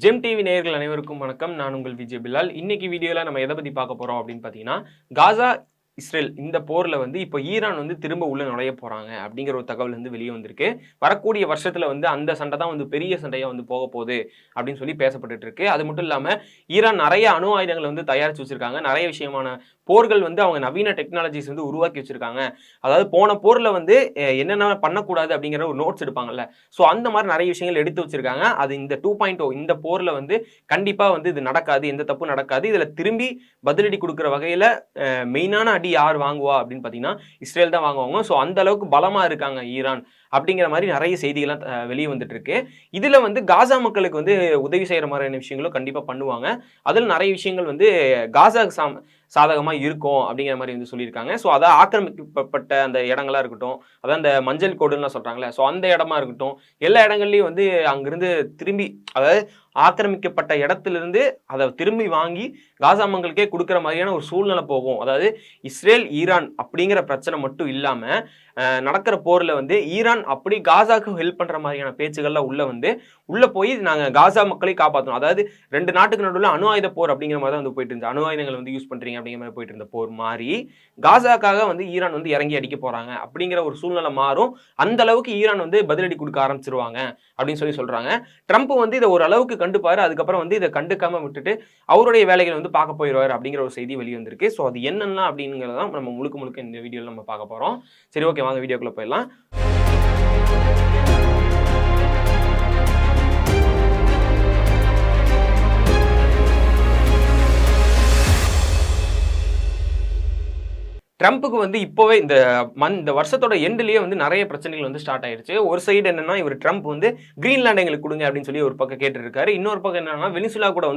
GeM TV நேயர்கள் அனைவருக்கும் வணக்கம். நான் உங்கள் விஜய் பிலால். இன்னைக்கு வீடியோல நம்ம எதை பத்தி பார்க்க போறோம் அப்படின்னு பார்த்தீங்கன்னா, காசா இஸ்ரேல் இந்த போர்ல இப்போ ஈரான் திரும்ப உள்ள நுழைய போறாங்க அப்படிங்கிற ஒரு தகவல் வெளியே வந்திருக்கு. வரக்கூடிய வருஷத்துல அந்த சண்டை தான் பெரிய சண்டையா போக போகுது அப்படின்னு சொல்லி பேசப்பட்டுட்டு இருக்கு. அது மட்டும் இல்லாம ஈரான் நிறைய அணு ஆயுதங்கள் தயாரிச்சு வச்சிருக்காங்க. நிறைய விஷயமான போர்கள் அவங்க நவீன டெக்னாலஜிஸ் உருவாக்கி வச்சிருக்காங்க. அதாவது போன போர்ல என்னென்ன பண்ணக்கூடாது அப்படிங்கிற ஒரு நோட்ஸ் எடுப்பாங்கல்ல. ஸோ அந்த மாதிரி நிறைய விஷயங்கள் எடுத்து வச்சிருக்காங்க. அது இந்த 2.0 இந்த போர்ல கண்டிப்பா இது நடக்காது, எந்த தப்பும் நடக்காது. இதுல திரும்பி பதிலடி கொடுக்குற வகையில மெயினான அடி யார் வாங்குவா அப்படின்னு பார்த்தீங்கன்னா இஸ்ரேல் தான் வாங்குவாங்க. ஸோ அந்த அளவுக்கு பலமா இருக்காங்க ஈரான் அப்படிங்கிற மாதிரி நிறைய செய்திகள்லாம் வெளியே வந்துட்டு இருக்கு. இதுல காசா மக்களுக்கு உதவி செய்யற மாதிரியான விஷயங்களும் கண்டிப்பா பண்ணுவாங்க. அதில் நிறைய விஷயங்கள் காசா சாதகமா இருக்கும் அப்படிங்கிற மாதிரி சொல்லியிருக்காங்க. ஸோ அதை ஆக்கிரமிக்கப்பட்ட அந்த இடங்களா இருக்கட்டும், அதான் அந்த மஞ்சள் கோடுன்னு சொல்றாங்களே, ஸோ அந்த இடமா இருக்கட்டும், எல்லா இடங்கள்லயும் அங்கிருந்து திரும்பி, அதாவது ஆக்கிரமிக்கப்பட்ட இடத்திலிருந்து அதை திரும்பி வாங்கி காசா மக்களுக்கே கொடுக்குற மாதிரியான ஒரு சூழ்நிலை போகும். அதாவது இஸ்ரேல் ஈரான் அப்படிங்கிற பிரச்சனை மட்டும் இல்லாம நடக்கிற போர்ல ஈரான் அப்படி காசாக்கு ஹெல்ப் பண்ற மாதிரியான பேச்சுகள்ல உள்ள போய் நாங்க காசா மக்களை காப்பாற்றணும். அதாவது ரெண்டு நாட்டுக்கு நடுவில் அணு ஆயுத போர் அப்படிங்கிற மாதிரி தான் போயிட்டு இருந்துச்சு. அணு ஆயுதங்கள் யூஸ் பண்றீங்க அப்படிங்கிற மாதிரி போயிட்டு இருந்த போர் மாறி காசாக்காக ஈரான் இறங்கி அடிக்க போறாங்க அப்படிங்கிற ஒரு சூழ்நிலை மாறும். அந்த அளவுக்கு ஈரான் பதிலடி கொடுக்க ஆரம்பிச்சிருவாங்க அப்படின்னு சொல்றாங்க. ட்ரம்ப் இதை ஒரு அளவுக்கு கண்டுப்பாரு. அதுக்கப்புறம் இதை கண்டுக்காம விட்டுட்டு அவருடைய வேலைகளை பார்க்க போயிடுவார் அப்படிங்கிற ஒரு செய்தி வெளியே வந்திருக்கு. ஸோ அது என்னென்ன அப்படிங்கிறதான் நம்ம முழுக்க இந்த வீடியோவில் நம்ம பார்க்க போறோம். சரி, ஓகே, வாங்க வீடியோக்குள்ள போயிடலாம். ட்ரம்ப்புக்கு இப்போவே இந்த வருஷத்தோட எண்ட்லயே நிறைய பிரச்சனைகள் ஸ்டார்ட் ஆயிருச்சு. ஒரு சைடு என்னன்னா, இவர் ட்ரம்ப் கிரீன்லாண்ட் எங்களுக்கு கொடுங்க அப்படின்னு சொல்லி ஒரு பக்கம் கேட்டு இருக்காரு. இன்னொரு பக்கம் என்னன்னா, வெனிசுலா கூட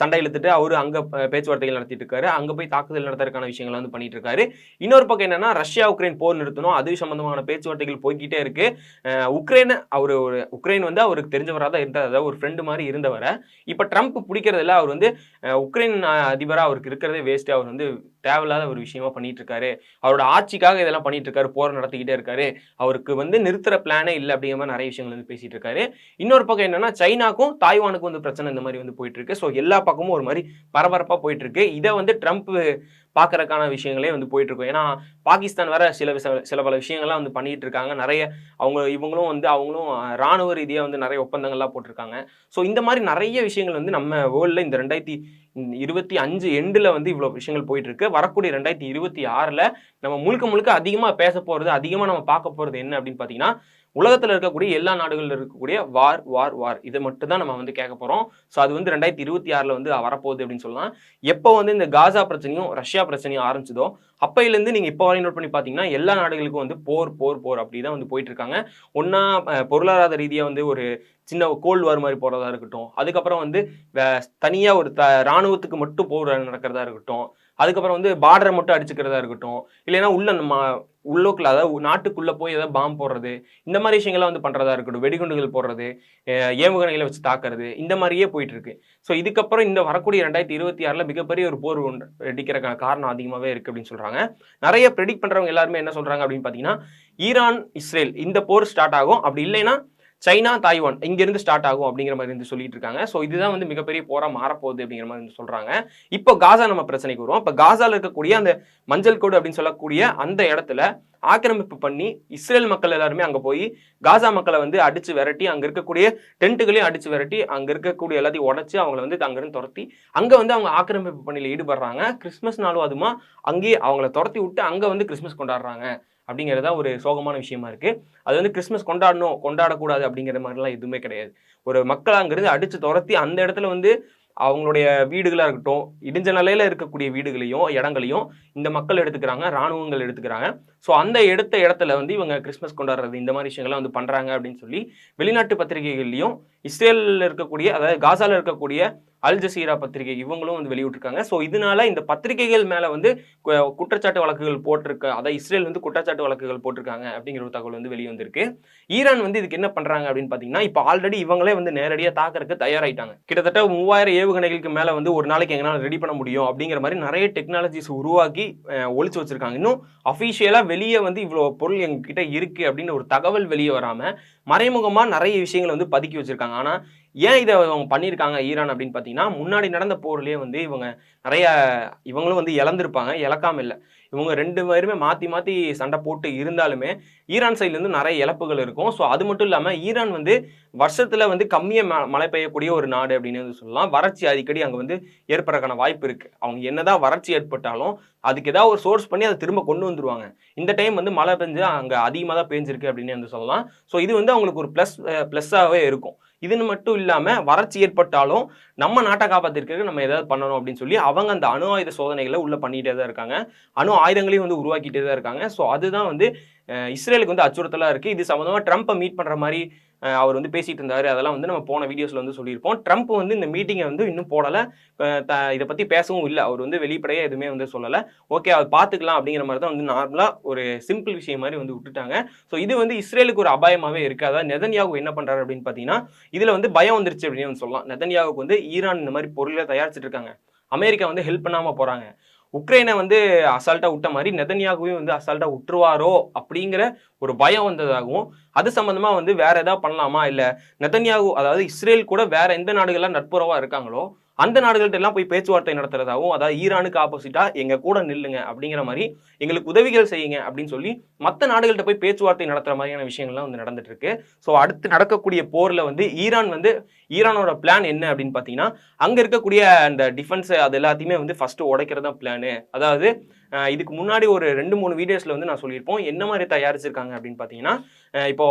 சண்டை இழுத்துட்டு அவரு அங்க பேச்சுவார்த்தைகள் நடத்திட்டு இருக்காரு. அங்க போய் தாக்குதல் நடத்துறதுக்கான விஷயங்களை பண்ணிட்டு இருக்காரு. இன்னொரு பக்கம் என்னன்னா, ரஷ்யா உக்ரைன் போர் நிறுத்தணும், அது சம்பந்தமான பேச்சுவார்த்தைகள் போய்கிட்டே இருக்கு. உக்ரைன் அவருக்கு தெரிஞ்சவராக தான் இருந்தார், அதாவது ஒரு ஃப்ரெண்டு மாதிரி இருந்தவரை இப்ப ட்ரம்ப் பிடிக்கிறதுல அவர் உக்ரைன் அதிபரா அவருக்கு இருக்கிறதே வேஸ்ட். அவர் தேவையில்லாத ஒரு விஷயமா பண்ணிட்டு இருக்காரு. அவரோட ஆட்சிக்காக இதெல்லாம் பண்ணிட்டு இருக்காரு, போர் நடத்திக்கிட்டே இருக்காரு. அவருக்கு நிறுத்துற பிளானே இல்லை அப்படிங்கிற மாதிரி நிறைய விஷயங்கள் பேசிட்டு இருக்காரு. இன்னொரு பக்கம் என்னன்னா, சைனாக்கும் தாய்வானுக்கும் பிரச்சனை இந்த மாதிரி போயிட்டு இருக்கு. ஸோ எல்லா பக்கமும் ஒரு மாதிரி பரபரப்பா போயிட்டு இருக்கு. இதை ட்ரம்ப் பார்க்கறதுக்கான விஷயங்களே போயிட்டு இருக்கும். ஏன்னா பாகிஸ்தான் வேற சில பல விஷயங்கள்லாம் பண்ணிட்டு இருக்காங்க. நிறைய அவங்களும் ராணுவ ரீதியாக நிறைய ஒப்பந்தங்கள்லாம் போட்டிருக்காங்க. ஸோ இந்த மாதிரி நிறைய விஷயங்கள் நம்ம வேர்ல்டில் இந்த 2025 எண்டில் இவ்வளோ விஷயங்கள் போயிட்டு இருக்கு. வரக்கூடிய 2026 நம்ம முழுக்க அதிகமாக பேச போகிறது, அதிகமாக நம்ம பார்க்க போகிறது என்ன அப்படின்னு பார்த்தீங்கன்னா, உலகத்தில் இருக்கக்கூடிய எல்லா நாடுகளில் இருக்கக்கூடிய வார் இதை மட்டும் தான் நம்ம கேட்க போகிறோம். ஸோ அது 2026 வரப்போகுது அப்படின்னு சொல்லலாம். எப்போ இந்த காசா பிரச்சனையும் ரஷ்யா பிரச்சனையும் ஆரம்பிச்சதோ அப்பையிலேருந்து நீங்கள் இப்போ வரை நோட் பண்ணி பார்த்தீங்கன்னா, எல்லா நாடுகளுக்கும் போர் அப்படி தான் போயிட்டு இருக்காங்க. ஒன்றா பொருளாதார ரீதியாக ஒரு சின்ன கோல்டு வார் மாதிரி போகிறதா இருக்கட்டும், அதுக்கப்புறம் தனியாக ஒரு இராணுவத்துக்கு மட்டும் போர் நடக்கிறதா இருக்கட்டும், அதுக்கப்புறம் பார்டரை மட்டும் அடிச்சுக்கிறதா இருக்கட்டும், இல்லைன்னா உள்ளோக்கில், அதாவது நாட்டுக்குள்ள போய் ஏதாவது பாம்பு போடுறது, இந்த மாதிரி விஷயங்கள்லாம் பண்றதா இருக்கட்டும், வெடிகுண்டுகள் போடுறது, ஏவுகணைகளை வச்சு தாக்குறது, இந்த மாதிரியே போயிட்டு இருக்கு. ஸோ இதுக்கப்புறம் இந்த வரக்கூடிய 2026 மிகப்பெரிய ஒரு போர் வெடிக்கிறதுக்கான காரணம் அதிகமாகவே இருக்கு அப்படின்னு சொல்றாங்க. நிறைய ப்ரெடிக்ட் பண்றவங்க எல்லாருமே என்ன சொல்றாங்க அப்படின்னு பார்த்தீங்கன்னா, ஈரான் இஸ்ரேல் இந்த போர் ஸ்டார்ட் ஆகும், அப்படி இல்லைன்னா சைனா தாய்வான் இங்கிருந்து ஸ்டார்ட் ஆகும் அப்படிங்கிற மாதிரி சொல்லிட்டு இருக்காங்க. ஸோ இதுதான் மிகப்பெரிய போரா மாறப்போகுது அப்படிங்கிற மாதிரி சொல்றாங்க. இப்போ காசா நம்ம பிரச்சனைக்கு வருவோம். இப்போ காசால இருக்கக்கூடிய அந்த மஞ்சள் கோடு அப்படின்னு சொல்லக்கூடிய அந்த இடத்துல ஆக்கிரமிப்பு பண்ணி இஸ்ரேல் மக்கள் எல்லாருமே அங்க போய் காசா மக்களை அடிச்சு விரட்டி, அங்க இருக்கக்கூடிய டென்ட்டுகளையும் அடிச்சு விரட்டி, அங்க இருக்கக்கூடிய எல்லாத்தையும் உடைச்சு அவங்களை அங்கிருந்து துரத்தி அங்க அவங்க ஆக்கிரமிப்பு பணியில ஈடுபடுறாங்க. கிறிஸ்துமஸ் நாளும் அதுமா அங்கேயே அவங்கள துரத்தி விட்டு அங்க கிறிஸ்துமஸ் கொண்டாடுறாங்க அப்படிங்கிறதா ஒரு சோகமான விஷயமா இருக்கு. அது கிறிஸ்துமஸ் கொண்டாடக்கூடாது அப்படிங்கிற மாதிரிலாம் எதுவுமே கிடையாது. ஒரு மக்கள் அங்கிருந்து அடிச்சு துரத்தி அந்த இடத்துல அவங்களுடைய வீடுகளா இருக்கட்டும், இடிஞ்ச நிலையில இருக்கக்கூடிய வீடுகளையும் இடங்களையும் இந்த மக்கள் எடுத்துக்கிறாங்க, இராணுவங்கள் எடுத்துக்கிறாங்க. ஸோ அந்த இடத்துல இவங்க கிறிஸ்துமஸ் கொண்டாடுறது, இந்த மாதிரி விஷயங்கள்லாம் பண்றாங்க அப்படின்னு சொல்லி வெளிநாட்டு பத்திரிகைகள்லையும் இஸ்ரேலில் இருக்கக்கூடிய, அதாவது காசால இருக்கக்கூடிய அல் ஜசீரா பத்திரிகை இவங்களும் வெளியிட்டிருக்காங்க. ஸோ இதனால இந்த பத்திரிகைகள் மேல குற்றச்சாட்டு வழக்குகள் போட்டிருக்க, அதாவது இஸ்ரேல் குற்றச்சாட்டு வழக்குகள் போட்டிருக்காங்க அப்படிங்கிற ஒரு தகவல் வெளியே வந்திருக்கு. ஈரான் இதுக்கு என்ன பண்றாங்க அப்படின்னு பாத்தீங்கன்னா, இப்போ ஆல்ரெடி இவங்களே நேரடியாக தாக்குறதுக்கு தயாராயிட்டாங்க. கிட்டத்தட்ட 3000 ஏவுகணைகளுக்கு மேல ஒரு நாளைக்கு எங்கனால ரெடி பண்ண முடியும் அப்படிங்கிற மாதிரி நிறைய டெக்னாலஜிஸ் உருவாக்கி ஒழிச்சு வச்சிருக்காங்க. இன்னும் அஃபிஷியலா வெளியே இவ்வளவு பொருள் எங்ககிட்ட இருக்கு அப்படின்னு ஒரு தகவல் வெளியே வராம மறைமுகமாக நிறைய விஷயங்களை வந்து பதுக்கி வச்சிருக்காங்க. ஆனால் ஏன் இதை அவங்க பண்ணியிருக்காங்க ஈரான் அப்படின்னு பார்த்தீங்கன்னா, முன்னாடி நடந்த போர்லேயே வந்து இவங்க நிறைய இவங்களும் வந்து இழந்திருப்பாங்க, இழக்காம இல்லை. இவங்க 2 பேருமே மாற்றி மாற்றி சண்டை போட்டு இருந்தாலுமே ஈரான் சைட்லேருந்து நிறைய இழப்புகள் இருக்கும். ஸோ அது மட்டும் இல்லாமல் ஈரான் வந்து வருஷத்தில் வந்து கம்மியாக மழை பெய்யக்கூடிய ஒரு நாடு அப்படின்னு வந்து சொல்லலாம். வறட்சி அடிக்கடி அங்கே வந்து ஏற்படுறதுக்கான வாய்ப்பு இருக்குது. அவங்க என்னதான் வறட்சி ஏற்பட்டாலும் அதுக்கு ஏதாவது ஒரு சோர்ஸ் பண்ணி அதை திரும்ப கொண்டு வந்துருவாங்க. இந்த டைம் வந்து மழை பெஞ்சு அங்கே அதிகமாக தான் பெஞ்சிருக்கு அப்படின்னு வந்து சொல்லலாம். ஸோ இது வந்து அவங்களுக்கு ஒரு ப்ளஸ்ஸாகவே இருக்கும். இதுன்னு மட்டும் இல்லாமல் வறட்சி ஏற்பட்டாலும் நம்ம நாட்டை காப்பாற்றிருக்கிறதுக்கு நம்ம ஏதாவது பண்ணணும் அப்படின்னு சொல்லி அவங்க அந்த அணு ஆயுத சோதனைகளை உள்ள பண்ணிகிட்டே தான் இருக்காங்க. அணு ஆயுதங்களையும் வந்து உருவாக்கிட்டே தான் இருக்காங்க. ஸோ அதுதான் வந்து இஸ்ரேலுக்கு வந்து அச்சுறுத்தலாக இருக்குது. இது சம்மந்தமாக ட்ரம்ப்பை மீட் பண்ணுற மாதிரி அவர் வந்து பேசிட்டு இருந்தாரு. அதெல்லாம் வந்து நம்ம போன வீடியோஸ்ல வந்து சொல்லியிருப்போம். ட்ரம்ப் வந்து இந்த மீட்டிங்கை வந்து இன்னும் போடலை, இதை பற்றி பேசவும் இல்லை. அவர் வந்து வெளிப்படையாக எதுவுமே வந்து சொல்லலை. ஓகே அதை பார்த்துக்கலாம் அப்படிங்கிற மாதிரி தான் வந்து நார்மலாக ஒரு சிம்பிள் விஷயம் மாதிரி வந்து விட்டுட்டாங்க. ஸோ இது வந்து இஸ்ரேலுக்கு ஒரு அபாயமாகவே இருக்குது. அதாவது நெதன்யாகு என்ன பண்ணுறாரு அப்படின்னு பார்த்தீங்கன்னா, இதில் வந்து பயம் வந்துருச்சு அப்படின்னு வந்து சொல்லலாம். நெதன்யாகுக்கு வந்து ஈரான் இந்த மாதிரி பொருளை தயாரிச்சுட்டு இருக்காங்க, அமெரிக்கா வந்து ஹெல்ப் பண்ணாமல் போகிறாங்க, உக்ரைனை வந்து அசால்ட்டா விட்ட மாதிரி நெதன்யாகுவையும் வந்து அசால்ட்டா விட்டுருவாரோ அப்படிங்கிற ஒரு பயம் வந்ததாகவும், அது சம்பந்தமா வந்து வேற ஏதாவது பண்ணலாமா, இல்ல நெதன்யாகு அதாவது இஸ்ரேல் கூட வேற எந்த நாடுகள்லாம் நட்புறவா இருக்காங்களோ அந்த நாடுகள்ட்ட எல்லாம் போய் பேச்சுவார்த்தை நடத்துறதாகவும், அதாவது ஈரானுக்கு ஆப்போசிட்டா எங்க கூட நில்லுங்க அப்படிங்கிற மாதிரி, எங்களுக்கு உதவிகள் செய்யுங்க அப்படின்னு சொல்லி மற்ற நாடுகள்கிட்ட போய் பேச்சுவார்த்தை நடத்துற மாதிரியான விஷயங்கள்லாம் வந்து நடந்துட்டு இருக்கு. ஸோ அடுத்து நடக்கக்கூடிய போர்ல வந்து ஈரானோட பிளான் என்ன அப்படின்னு பார்த்தீங்கன்னா, அங்க இருக்கக்கூடிய அந்த டிஃபென்ஸ் அது எல்லாத்தையுமே வந்து ஃபர்ஸ்ட் உடைக்கிறது தான் பிளானு. அதாவது இதுக்கு முன்னாடி ஒரு 2-3 வீடியோஸ்ல வந்து நான் சொல்லியிருப்போம் என்ன மாதிரி தயாரிச்சிருக்காங்க அப்படின்னு பார்த்தீங்கன்னா, இப்போ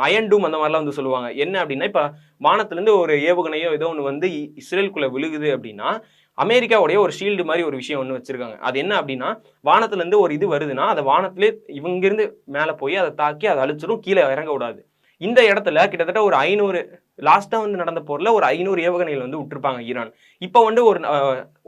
அயன் டூம் அந்த மாதிரிலாம் வந்து சொல்லுவாங்க. என்ன அப்படின்னா, இப்போ வானத்திலேருந்து ஒரு ஏவுகணையோ ஏதோ ஒன்று வந்து இஸ்ரேலுக்குள்ள விழுகுது அப்படின்னா, அமெரிக்காவுடைய ஒரு ஷீல்டு மாதிரி ஒரு விஷயம் ஒன்று வச்சிருக்காங்க. அது என்ன அப்படின்னா, வானத்திலேருந்து ஒரு இது வருதுன்னா அதை வானத்திலே இவங்கிருந்து மேலே போய் அதை தாக்கி அதை அழிச்சிடும், கீழே இறங்க விடாது. இந்த இடத்துல கிட்டத்தட்ட ஒரு 500 லாஸ்டா வந்து நடந்த போர்ல ஒரு 500 ஏவுகணைகள் வந்து விட்டுருப்பாங்க ஈரான். இப்போ வந்து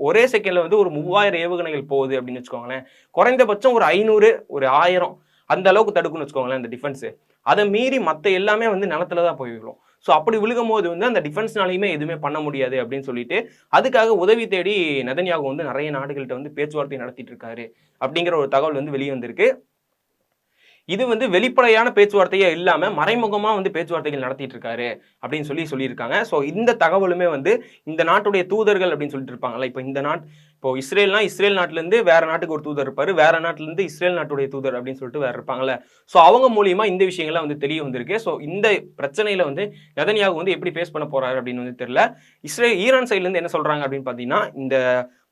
ஒரே செகண்ட்ல வந்து ஒரு 3000 ஏவுகணைகள் போகுது அப்படின்னு வச்சுக்கோங்களேன். குறைந்தபட்சம் ஒரு 500 ஒரு 1000 அந்த அளவுக்கு தடுக்கும்னு வச்சுக்கோங்களேன் இந்த டிஃபென்ஸ். அதை மீறி மற்ற எல்லாமே வந்து நிலத்துல தான் போய் விழும். ஸோ அப்படி விழுகும் போது வந்து அந்த டிஃபென்ஸ்னாலையுமே எதுவுமே பண்ண முடியாது அப்படின்னு சொல்லிட்டு அதுக்காக உதவி தேடி நெதன்யாகு வந்து நிறைய நாடுகள்கிட்ட வந்து பேச்சுவார்த்தை நடத்திட்டு இருக்காரு அப்படிங்கிற ஒரு தகவல் வந்து வெளியே வந்திருக்கு. இது வந்து வெளிப்படையான பேச்சுவார்த்தையே இல்லாம மறைமுகமா வந்து பேச்சுவார்த்தைகள் நடத்திட்டு இருக்காரு அப்படின்னு சொல்லியிருக்காங்க. ஸோ இந்த தகவலுமே வந்து இந்த நாட்டுடைய தூதர்கள் அப்படின்னு சொல்லிட்டு இருப்பாங்கல்ல, இப்போ இஸ்ரேல்னா இஸ்ரேல் நாட்டிலேருந்து வேற நாட்டுக்கு ஒரு தூதர் இருப்பாரு, வேற நாட்டிலேருந்து இஸ்ரேல் நாட்டுடைய தூதர் அப்படின்னு சொல்லிட்டு வேற இருப்பாங்கல்ல. ஸோ அவங்க மூலியமா இந்த விஷயங்கள்லாம் வந்து தெரிய வந்திருக்கு. ஸோ இந்த பிரச்சனையில வந்து நெதன்யாகு வந்து எப்படி ஃபேஸ் பண்ண போறாரு அப்படின்னு வந்து தெரியல. ஈரான் சைட்ல இருந்து என்ன சொல்றாங்க அப்படின்னு பார்த்தீங்கன்னா, இந்த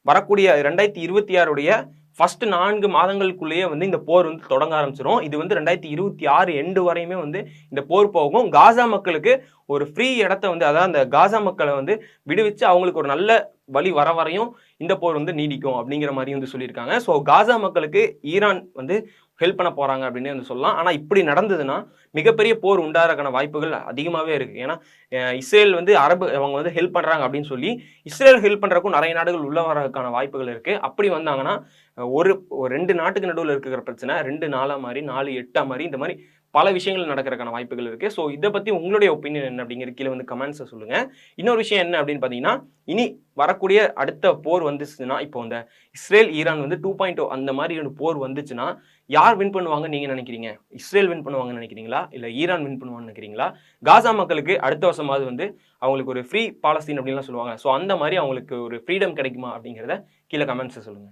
வரக்கூடிய 2026 ஃபர்ஸ்ட் 4 மாதங்களுக்குள்ளேயே வந்து இந்த போர் வந்து தொடங்க ஆரம்பிச்சிடும். இது வந்து 2026 எண்டு வரையுமே வந்து இந்த போர் போகும். காசா மக்களுக்கு ஒரு ஃப்ரீ இடத்த வந்து, அதாவது அந்த காசா மக்களை வந்து விடுவிச்சு அவங்களுக்கு ஒரு நல்ல வழி வர வரையும் இந்த போர் வந்து நீடிக்கும் அப்படிங்கிற மாதிரி வந்து சொல்லியிருக்காங்க. ஸோ காசா மக்களுக்கு ஈரான் வந்து ஹெல்ப் பண்ண போறாங்க அப்படின்னு வந்து சொல்லலாம். ஆனால் இப்படி நடந்ததுன்னா மிகப்பெரிய போர் உண்டாகிறதுக்கான வாய்ப்புகள் அதிகமாகவே இருக்கு. ஏன்னா இஸ்ரேல் வந்து அவங்க வந்து ஹெல்ப் பண்றாங்க அப்படின்னு சொல்லி இஸ்ரேல் ஹெல்ப் பண்றதுக்கும் நிறைய நாடுகள் உள்ள வரதுக்கான வாய்ப்புகள் இருக்கு. அப்படி வந்தாங்கன்னா ஒரு 2 நாட்டுக்கு நடுவில் இருக்கிற பிரச்சனை 2 நாளா மாதிரி 4 8 மாதிரி இந்த மாதிரி பல விஷயங்கள் நடக்கிறதுக்கான வாய்ப்புகள் இருக்கு. ஸோ இதை பத்தி உங்களுடைய ஒப்பீனியன் என்ன அப்படிங்கிற கீழே வந்து கமெண்ட்ஸை சொல்லுங்க. இன்னொரு விஷயம் என்ன அப்படின்னு பார்த்தீங்கன்னா, இனி வரக்கூடிய அடுத்த போர் வந்துச்சுன்னா, இப்போ இந்த இஸ்ரேல் ஈரான் வந்து 2.0 அந்த மாதிரி போர் வந்துச்சுன்னா யார் வின் பண்ணுவாங்கன்னு நீங்க நினைக்கிறீங்க? இஸ்ரேல் வின் பண்ணுவாங்கன்னு நினைக்கிறீங்களா, இல்ல ஈரான் வின் பண்ணுவாங்கன்னு நினைக்கிறீங்களா? காசா மக்களுக்கு அடுத்த வருஷமாவது வந்து அவங்களுக்கு ஒரு ஃப்ரீ பாலஸ்தீன் அப்படின்லாம் சொல்லுவாங்க. ஸோ அந்த மாதிரி அவங்களுக்கு ஒரு ஃப்ரீடம் கிடைக்குமா அப்படிங்கிறத கீழே கமெண்ட்ஸை சொல்லுங்க.